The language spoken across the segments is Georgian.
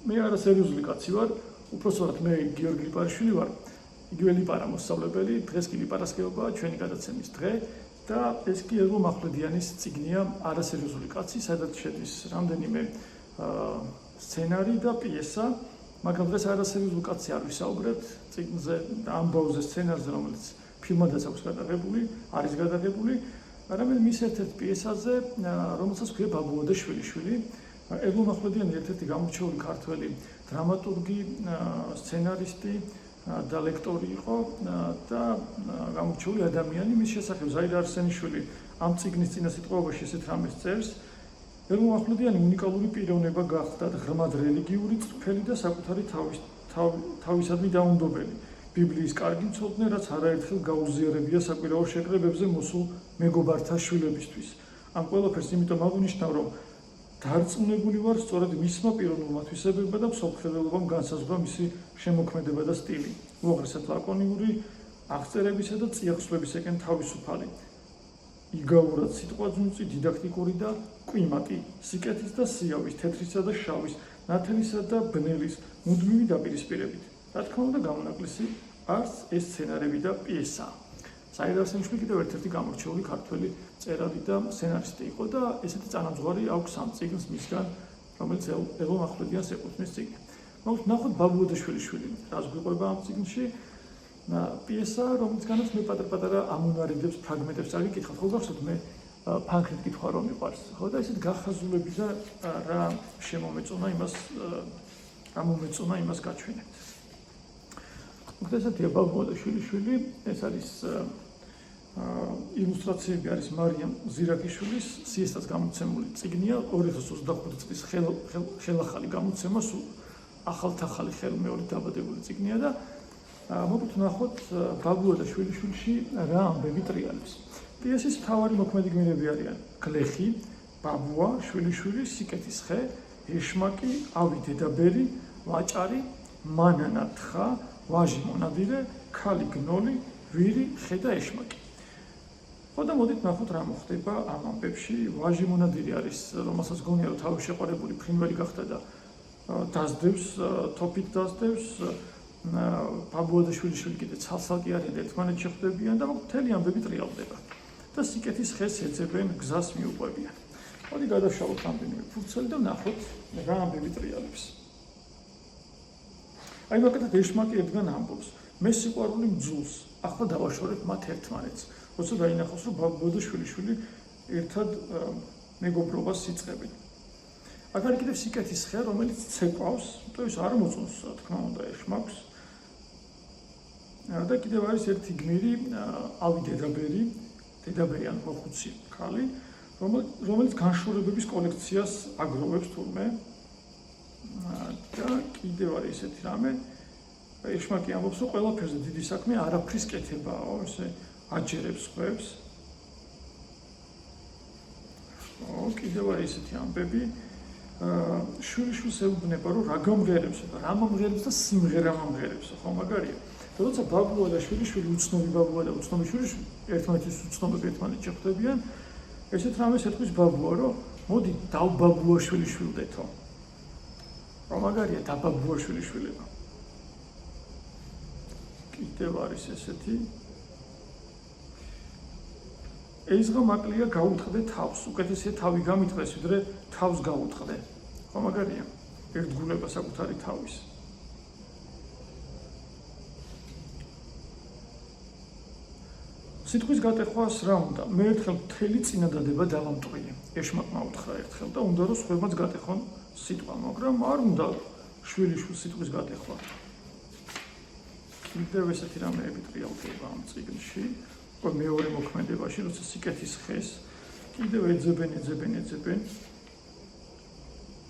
მე არასერიოზული კაცი ვარ, უпроსტად მე გიორგი ლიპარიშვილი ვარ. იგივე ლიპარა მოსწავლებელი, დღეს კი ლიპარასკევებაა ჩვენი გადაცემის დღე და ეს კი ერგო მახვლედიანის წიგნია არასერიოზული კაცი, სადაც შედის რამდენიმე სცენარი და პიესა, მაგრამ დღეს არასერიოზული კაცი არ ვისაუბრებთ წიგნზე და ამბავზე სცენარზე, რომელიც ფილმადაც აქვს გადაღებული, არის გადაღებული, არამედ მის ერთ-ერთ პიესაზე, რომელსაც ქვია ბაბუა და შვილიშვილი. ერგო მახვლედიანი ერთ-ერთი გამორჩეული ქართველი დრამატურგი, სცენარისტი და ლექტორი იყო და გამორჩეული ადამიანი. მის შესახებ ზაირ არსენიშვილი ამ წიგნის წინასიტყვაში ესეთ რამეს წერს. ერგო მახვლედიანი უნიკალური პიროვნება გახდა და ღრმად რელიგიური, წრფელი და საკუთარი თავისადმი დაუნდობელი. ბიბლიის კარგი მცოდნე, რაც არაერთხელ გაუზიარებია საკვირაო შეკრებებზე მოსულ მეგობართა შვილებისთვის. ამ ყველაფერს იმიტომ აღნიშნავ, რომ დარწმუნებული ვარ, სწორედ მისმა პიროვნულმა თვისებებმა და მსოფლმხედველობამ განსაზღვრა მისი შემოქმედება და სტილი. უაღრესად ლაკონიური აღწერებისა და წიაღსვლებისაკენ თავისუფალი. იგავურად სიტყვაძუნწი, დიდაქტიკური და კვიმატი, სიკეთის და სიავის, თეთრისა და შავის, ნათელისა და ბნელის მუდმივი დაპირისპირებით. რა თქმა უნდა, გამონაკლისი არც ეს სცენარები და პიესაა. ზაირ არსენიშვილი კიდევ ერთ-ერთი გამორჩეული ქართველი მწერალი და სცენარისტი იყო და ესეთი წანამძღვარი აქვს ამ წიგნს მისგან, რომელიც ერგო მახვლედიანს ეკუთვნის წიგნი. ნახოთ ბაბუა და შვილიშვილი, რას გვიყვება ამ წიგნში. პიესა, რომელიცგანაც მე პატარ-პატარა ამონარიდებს, ფრაგმენტებს წავიკითხავ, ხო გახსოვთ მე ფანქრით კითხვა რომ მიყვარს, ხო და ესეთ გახაზულები და რა შემომეწონა იმას გაჩვენებთ. ესეთია ბაბუა და შვილიშვილი, ეს არის ილუსტრაციები არის მარიამ ზირაკიშვილის სიესტას გამოცემული წიგნია 2025 წლის ხელახალი გამოცემა, სულ ახალ-ახალი ხელმეორით დაბადებული წიგნია და მოგეთ ნახოთ ბაბუა და შვილიშვილში რა ამბები ტრიალებს. პიესის მთავარი მოქმედი გმირები არიან გლეხი, ბაბუა, შვილიშვილი, სიკეთის ხე, ეშმაკი, ავი დედაბერი, ვაჭარი, მანანა თხა, ვაჟი მონადირე, ქალი გნოლი, ვირი, ხე და ეშმაკი. ხო და მოდით ნახოთ რა მოხდება ამ ამბებში. ვაჟი მონადირე არის, რომელსაც გონია რომ თავის შეყვარებული ფრინველი გახდა და დასდევს, თოფით დასდევს. ბაბუა და შვილიშვილი კიდე ცალსალკე არიან და ერთმანეთს შეხვდებიან და მთელი ამბები ტრიალდება. და სიკეთის ხეს ეძებენ, გზას მიუყვებიან. მოდი გადავშალოთ რამდენიმე ფურცელი და ნახოთ რა ამბები ტრიალებს. აი მაგათაც ეშმაკი ერთგან ამბობს, მე სიყვარული მძულს, ახლა დავაშორებ მათ ერთმანეთს. როცა დაინახავს, რომ ბაბუა და შვილიშვილი ერთად მეგობრობას იწყებენ. აქ არის კიდევ სიკეთის ხე, რომელიც ცეკვავს, იმიტომ ის არ მოწონს, რა თქმა უნდა, ეშმაკს. და კიდევ არის ერთი გმირი, ავი დედაბერი, ან მოხუცი ქალი, რომელიც განშორებების კოლექციას აგროვებს თურმე. და კიდევ არის ესეთი რამე, ეშმაკი ამბობს, რომ ყველაფერზე დიდი საქმე არაფრის კეთებაა, ესე აჯერებს ხვებს. კიდევ არის ესეთი ამბები, შვილიშვილს ეუბნება, რომ რა გამღერებს და რა მომღერებს და სიმღერა მომღერებს, ხო მაგარია. როცა ბაბუა და შვილიშვილი, უცნობი ბაბუა და უცნობი შვილიშვილი ერთმანეთის უცნობები ერთმანეთს შეხვდებიან, ესეთ რამეს ეთქვის ბაბუა, რომ მოდი დავბაბუა შვილიშვილდეთო. რა მაგარია დაბაბუა შვილიშვილება. კიდევ არის ესეთი. ეიზღა მაკლია გაუტყდე თავს, უკეთესია თავი გამიტყდეს, ვიდრე თავს გაუტყდე. ხო მაგარია ერთგულება საკუთარი თავის. სიტყვის გატეხვას რა უნდა? მე ერთხელ მთელი წინადადება დავამტყვინე. ეშმაკმა უთხრა ერთხელ და უნდა რომ სხვებმაც გატეხონ სიტყვა, მაგრამ არ უნდა შვილიშვილს სიტყვის გატეხვა. კიდევ ესეთი რამეები ტრიალდება ამ წიგნში. მეორე მოქმედებაში, როცა სიკეთის ხეს კიდევ ეძებენ.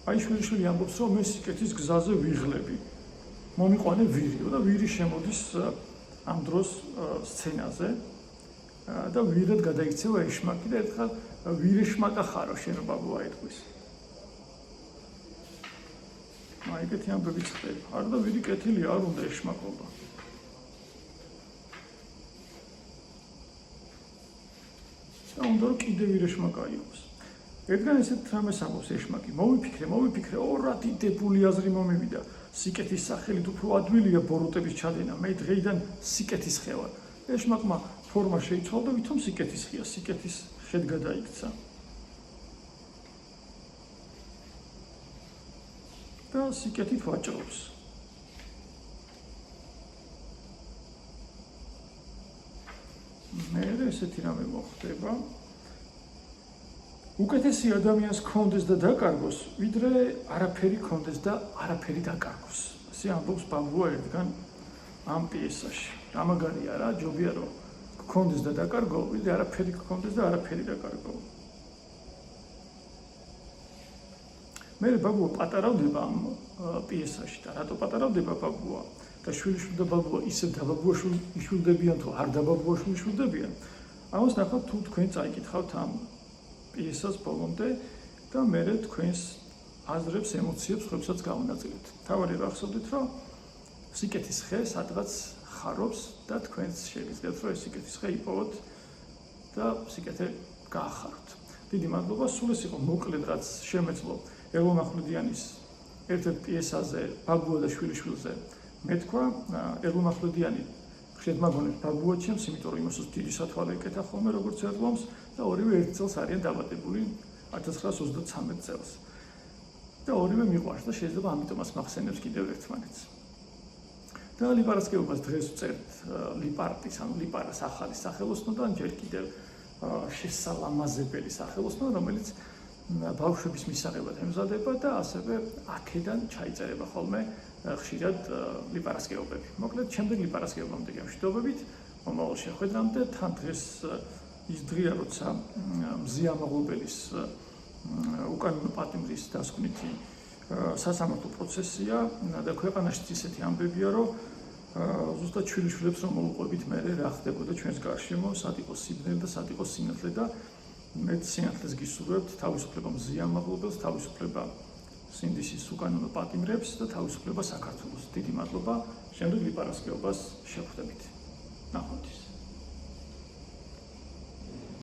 აი შვილიშვილი ამბობს, რომ მე სიკეთის გზაზე ვიღლები. მომიყვანე ვირიო და ვირი შემოდის ამ დროს სცენაზე. და ვირად გადაიქცევა ეშმაკი და ერთხელ ვირეშმაკა ხარო შენ ბაბუა ეტყვის. ეგეთი ამბები ხდება. არ და ვირი კეთილი არ უნდა ეშმაკობა. და უნდა რომ კიდევ ვირეშმაკა იყოს. ერთგან ესეთ რამეს ამბობს ეშმაკი, მოვიფიქრე, ორ დიდებული აზრი მომივიდა. სიკეთის სახელით უფრო ადვილია ბოროტების ჩადენა, მე დღეიდან სიკეთის ხე ვარ. ეშმაკმა ფორმა შეიცვალა და ვითომ სიკეთის ხეა, სიკეთის ხედ გადაიქცა. და სიკეთით ვაჭრობს. მე ესეთი რამე მოხდება. უკეთესი ადამიანს კონდეს და დაკარგოს, ვიდრე არაფერი კონდეს და არაფერი დაკარგოს. ასე ამბობს ბაბუა ერთგან ამ პიესაში. რა მაგარია რა, ჯობია რომ კონდეს და დაკარგო, ვიდრე არაფერი კონდეს და არაფერი დაკარგო. მე ბაბუა პატარავდება ამ პიესაში და რატო პატარავდება ბაბუა? და შვილიშვილი და ბაბუა ისე დაბაბუაშვილი იშვილდებიან თუ არ დაბაბუაშვილი იშვილდებიან. ამას ნახავთ თუ თქვენ წაიკითხავთ ამ პიესას ბოლომდე და მე თქვენს აზრებს, ემოციებს, ხებსაც გავანაწილებთ. თავარი რა ახსოვდით, რომ სიკეთის ხე სადღაც ხარობს და თქვენს შეგიძლიათ რომ ეს სიკეთის ხე იპოვოთ და სიკეთე გაახაროთ. დიდი მადლობა, სულ ეს იყო მოკლედ რაც შემეძლო ელო მახვლედიანის ერთ-ერთ პიესაზე ბაბუა და შვილიშვილზე. მე თქვა ელო მახვლედიანი ხშირად მაგონებს ბაბუა ჩემს, იმიტომ რომ იმასაც დიდი სათვალე ეკეთა ხოლმე როგორც ერლომს და ორივე ერთ წელს არიან დაბადებული 1933 წელს. და ორივე მიყვარს და შეიძლება ამიტომაც მახსენებს კიდევ ერთმანეთს. და ლიპარასკევობას დღეს ვწერთ ლიპარტის, ანუ ლიპარას ახალი სახელოსნოდან, ჯერ კიდევ შესალამაზებელი სახელოსნო, რომელიც ბავშვების მისაღებად ემზადება და ასევე აქედან ჩაიწერება ხოლმე ხშირად ლიპარასკევობები. მოკლედ, შემდეგ ლიპარასკევობამდე გემშვიდობებით, მომავალ შეხვედრამდე, თან დღეს ის დღეა, როცა მზიამაღლობელის უკანონო პატიმრის დასკვნითი სასამართლო პროცესია და ქვეყანაშიც ისეთი ამბებია, რომ ზუსტად შვილიშვილებს რომ მოუყვებით მერე რა ხდებოდა ჩვენს გარშემო, სად იყოს სიბნელი და სად იყოს სინათლე და მეც სინათლეს გისურვებთ, თავისუფლება მზიამაღლობელს, თავისუფლება სინდისის უკანონო პატიმრებს და თავისუფლება საქართველოს. დიდი მადლობა, შემდეგ ლიპარასკევობას შევხვდებით. ნახვამდის.